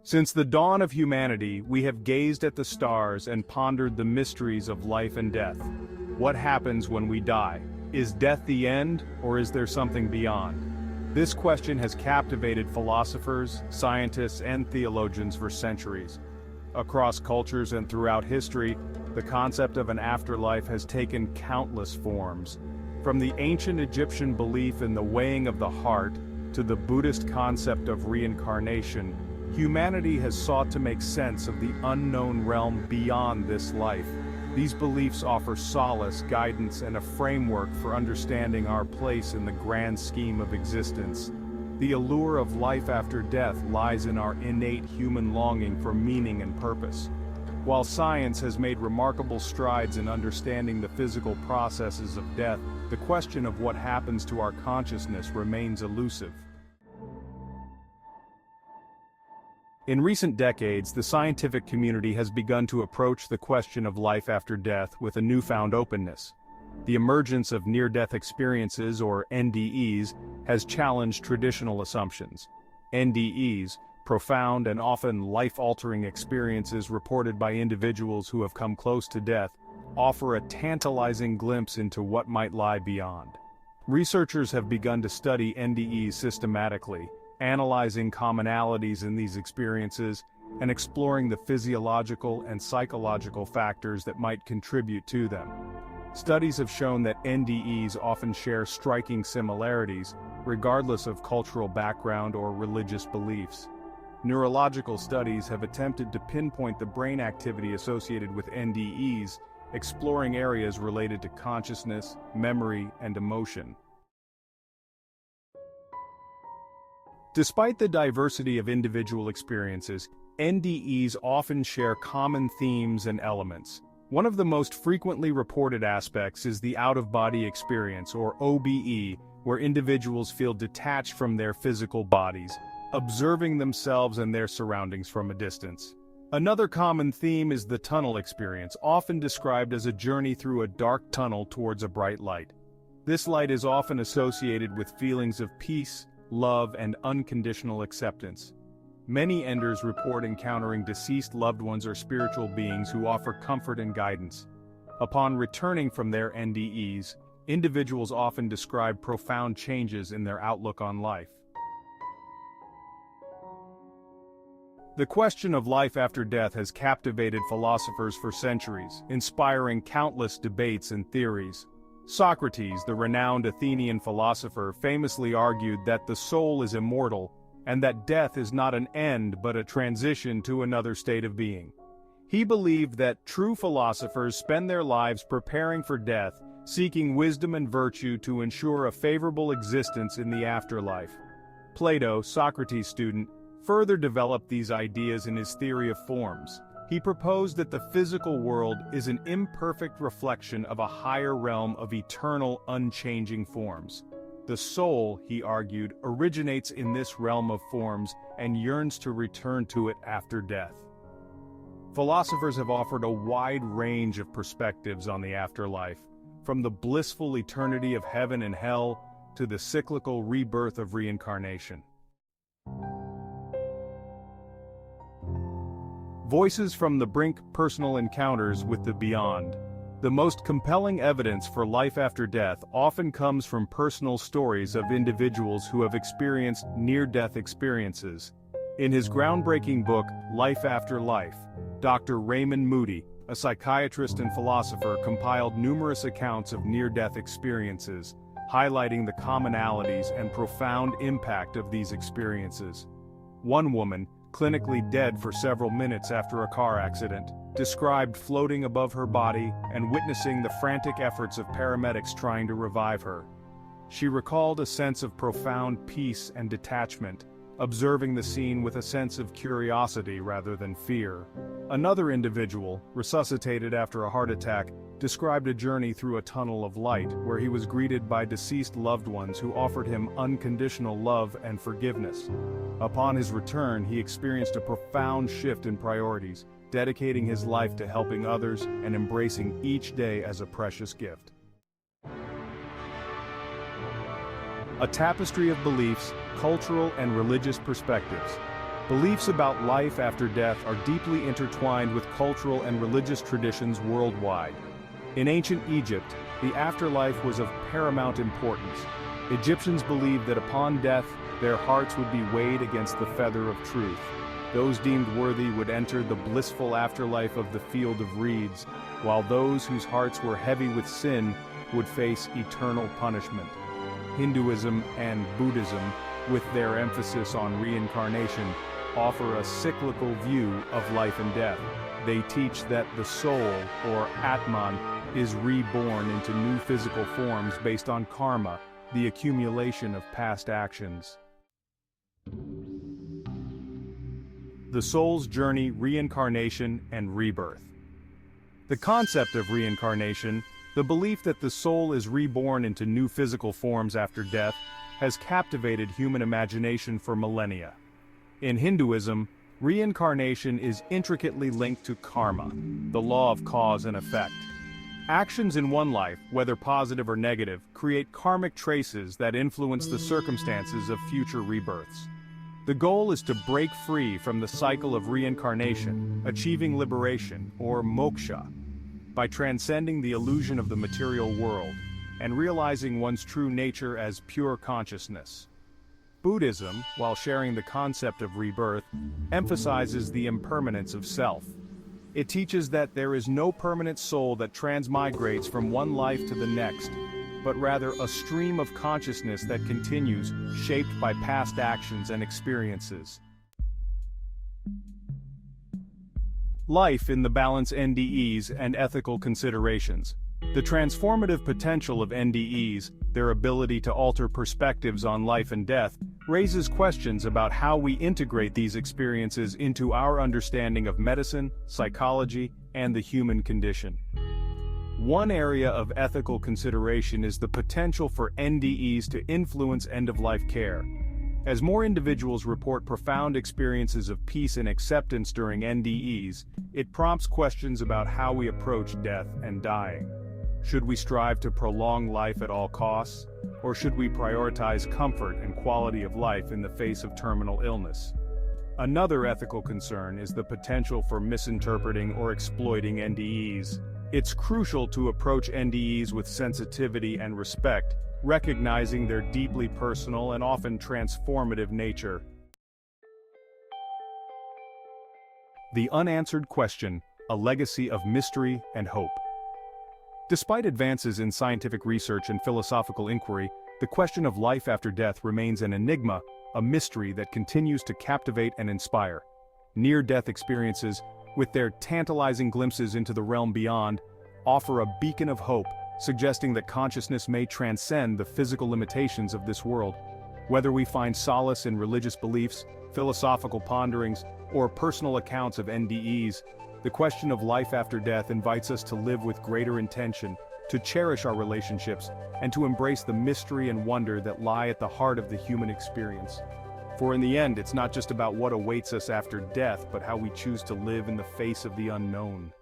Since the dawn of humanity, we have gazed at the stars and pondered the mysteries of life and death. What happens when we die? Is death the end, or is there something beyond? This question has captivated philosophers, scientists, and theologians for centuries. Across cultures and throughout history, the concept of an afterlife has taken countless forms. From the ancient Egyptian belief in the weighing of the heart, to the Buddhist concept of reincarnation, humanity has sought to make sense of the unknown realm beyond this life. These beliefs offer solace, guidance, and a framework for understanding our place in the grand scheme of existence. The allure of life after death lies in our innate human longing for meaning and purpose. While science has made remarkable strides in understanding the physical processes of death, the question of what happens to our consciousness remains elusive. In recent decades, the scientific community has begun to approach the question of life after death with a newfound openness. The emergence of near-death experiences, or NDEs, has challenged traditional assumptions. NDEs, profound and often life-altering experiences reported by individuals who have come close to death, offer a tantalizing glimpse into what might lie beyond. Researchers have begun to study NDEs systematically, analyzing commonalities in these experiences, and exploring the physiological and psychological factors that might contribute to them. Studies have shown that NDEs often share striking similarities, regardless of cultural background or religious beliefs. Neurological studies have attempted to pinpoint the brain activity associated with NDEs, exploring areas related to consciousness, memory, and emotion. Despite the diversity of individual experiences, NDEs often share common themes and elements. One of the most frequently reported aspects is the out-of-body experience, or OBE, where individuals feel detached from their physical bodies, observing themselves and their surroundings from a distance. Another common theme is the tunnel experience, often described as a journey through a dark tunnel towards a bright light. This light is often associated with feelings of peace, love, and unconditional acceptance. Many enders report encountering deceased loved ones or spiritual beings who offer comfort and guidance. Upon returning from their NDEs, individuals often describe profound changes in their outlook on life. The question of life after death has captivated philosophers for centuries, inspiring countless debates and theories. Socrates, the renowned Athenian philosopher, famously argued that the soul is immortal, and that death is not an end but a transition to another state of being. He believed that true philosophers spend their lives preparing for death, seeking wisdom and virtue to ensure a favorable existence in the afterlife. Plato, Socrates' student, further developed these ideas in his theory of forms. He proposed that the physical world is an imperfect reflection of a higher realm of eternal, unchanging forms. The soul, he argued, originates in this realm of forms and yearns to return to it after death. Philosophers have offered a wide range of perspectives on the afterlife, from the blissful eternity of heaven and hell to the cyclical rebirth of reincarnation. Voices from the Brink: Personal Encounters with the Beyond. The most compelling evidence for life after death often comes from personal stories of individuals who have experienced near-death experiences. In his groundbreaking book, Life After Life, Dr. Raymond Moody, a psychiatrist and philosopher, compiled numerous accounts of near-death experiences, highlighting the commonalities and profound impact of these experiences. One woman, clinically dead for several minutes after a car accident, described floating above her body and witnessing the frantic efforts of paramedics trying to revive her. She recalled a sense of profound peace and detachment, observing the scene with a sense of curiosity rather than fear. Another individual, resuscitated after a heart attack, described a journey through a tunnel of light where he was greeted by deceased loved ones who offered him unconditional love and forgiveness. Upon his return, he experienced a profound shift in priorities, dedicating his life to helping others and embracing each day as a precious gift. A tapestry of beliefs, cultural and religious perspectives. Beliefs about life after death are deeply intertwined with cultural and religious traditions worldwide. In ancient Egypt, the afterlife was of paramount importance. Egyptians believed that upon death, their hearts would be weighed against the feather of truth. Those deemed worthy would enter the blissful afterlife of the field of reeds, while those whose hearts were heavy with sin would face eternal punishment. Hinduism and Buddhism, with their emphasis on reincarnation, offer a cyclical view of life and death. They teach that the soul, or Atman, is reborn into new physical forms based on karma, the accumulation of past actions. The soul's journey, reincarnation, and rebirth. The concept of reincarnation, the belief that the soul is reborn into new physical forms after death, has captivated human imagination for millennia. In Hinduism, reincarnation is intricately linked to karma, the law of cause and effect. Actions in one life, whether positive or negative, create karmic traces that influence the circumstances of future rebirths. The goal is to break free from the cycle of reincarnation, achieving liberation, or moksha, by transcending the illusion of the material world and realizing one's true nature as pure consciousness. Buddhism, while sharing the concept of rebirth, emphasizes the impermanence of self. It teaches that there is no permanent soul that transmigrates from one life to the next, but rather a stream of consciousness that continues, shaped by past actions and experiences. Life in the balance NDEs and ethical considerations. The transformative potential of NDEs, their ability to alter perspectives on life and death, raises questions about how we integrate these experiences into our understanding of medicine, psychology, and the human condition. One area of ethical consideration is the potential for NDEs to influence end-of-life care. As more individuals report profound experiences of peace and acceptance during NDEs, it prompts questions about how we approach death and dying. Should we strive to prolong life at all costs, or should we prioritize comfort and quality of life in the face of terminal illness? Another ethical concern is the potential for misinterpreting or exploiting NDEs. It's crucial to approach NDEs with sensitivity and respect, recognizing their deeply personal and often transformative nature. The unanswered question, a legacy of mystery and hope. Despite advances in scientific research and philosophical inquiry, the question of life after death remains an enigma, a mystery that continues to captivate and inspire. Near-death experiences, with their tantalizing glimpses into the realm beyond, offer a beacon of hope, suggesting that consciousness may transcend the physical limitations of this world. Whether we find solace in religious beliefs, philosophical ponderings, or personal accounts of NDEs, the question of life after death invites us to live with greater intention, to cherish our relationships, and to embrace the mystery and wonder that lie at the heart of the human experience. For in the end, it's not just about what awaits us after death, but how we choose to live in the face of the unknown.